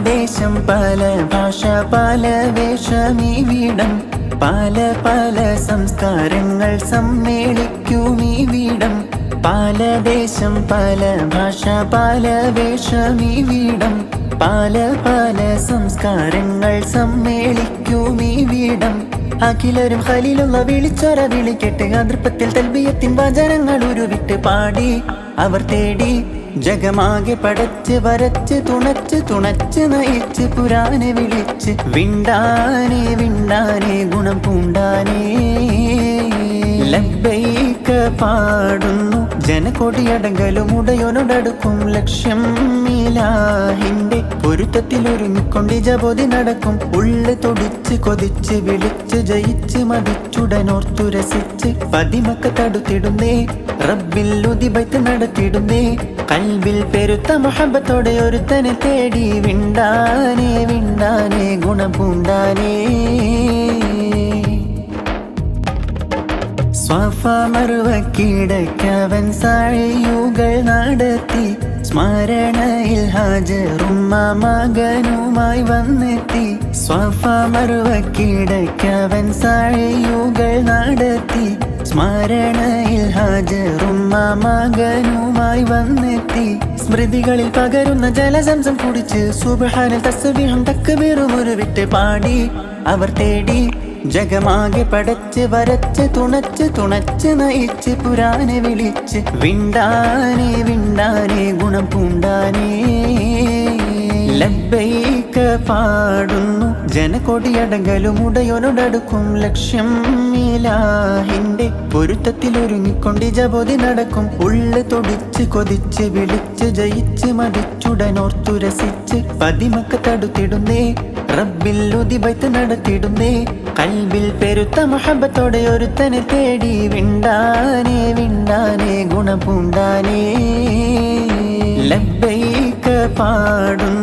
ദേശം പല ഭാഷ പല വേഷമീവിടം പല പല സംസ്കാരങ്ങൾ സമ്മേളിക്കുമീവിടം പല ദേശം പല ഭാഷ പല വേഷമീവിടം പല പല സംസ്കാരങ്ങൾ സമ്മേളിക്കുമീവിടം അഖിലരും ഖലീലുള്ള വിളിച്ചൊര വിളിക്കെട്ട് അതൃപ്പത്തിൽ തൽബിയത്തിൻ വചനങ്ങൾ ഉരുവിട്ട് പാടി അവർ തേടി ജഗമാകെ പടച്ച് വരച്ച് തുണച്ച് തുണച്ച് നയിച്ച് പുരാനെ വിളിച്ച് വിണ്ടാനേ വിണ്ടാനേ ഗുണം പൂണ്ടാനേ ലബ്ബൈക പാടുന്നു ജനകൊടിയടങ്കലും ഉടയോനോടടുക്കും ലക്ഷ്യം ഇലാഹിന്റെ പൊരുത്തത്തിലൊരുങ്ങിക്കൊണ്ട് ജബോധി നടക്കും ഉള്ളു തൊടിച്ച് കൊതിച്ച് വിളിച്ച് ജയിച്ച് മതിച്ചുടനോർത്തു രസിച്ച് പതിമക്ക തടുത്തിടുന്നേ റബ്ബിൽ ഉദിബൈത്ത് നടത്തിടുന്നേ കൽബിൽ പെരുത്ത മുഹബത്തോടെ ഒരുത്തനെ തേടി വിണ്ടാനേ വിണ്ടാനേ ഗുണം പൂണ്ടാനേ സ്വഫ മറുവക്കിടക്കവൻ സാഴിയുകൾ നടത്തി സ്മരണയിൽ ഹാജറുമ്മ മകനുമായി വന്നെത്തി സ്വഫ മറുവക്കിടക്കവൻ സാഴിയുകൾ നടത്തി സ്മരണയിൽ ഹാജറുമ്മ മകനുമായി വന്നെത്തി സ്മൃതികളിൽ പകരുന്ന ജലസംസം കുടിച്ച് സുബ്ഹാനൽ തസ്ബീഹും തക്ബീറും ഉരുവിട്ട് പാടി അവർ തേടി ജഗമാകെ പടച്ച് വരച്ച് തുണച്ച് തുണച്ച് നയിച്ച് പുരാനെ വിളിച്ച് വിണ്ടാനേ വിണ്ടാനേ ഗുണം പൂണ്ടാനേ ലബ്ബൈക പാടുന്നു ജനകൊടിയടങ്കലും ഉടയോനോടടുക്കും ലക്ഷ്യം ഇലാഹിന്റെ പൊരുത്തത്തിലൊരുങ്ങിക്കൊണ്ട് ജബോധി നടക്കും ഉള്ളു തൊടിച്ച് കൊതിച്ച് വിളിച്ച് ജയിച്ച് മതിച്ചുടനോർത്തു രസിച്ച് പതിമക്ക തടുത്തിടുന്നേ റബ്ബിൽ ഉദിബൈത്ത് നടത്തിടുന്നേ കൽബിൽ പെരുത്ത മുഹബത്തോടെ ഒരുത്തനെ തേടി വിണ്ടാനേ വിണ്ടാനേ ഗുണം പൂണ്ടാനേ ലബ്ബൈക പാടുന്നു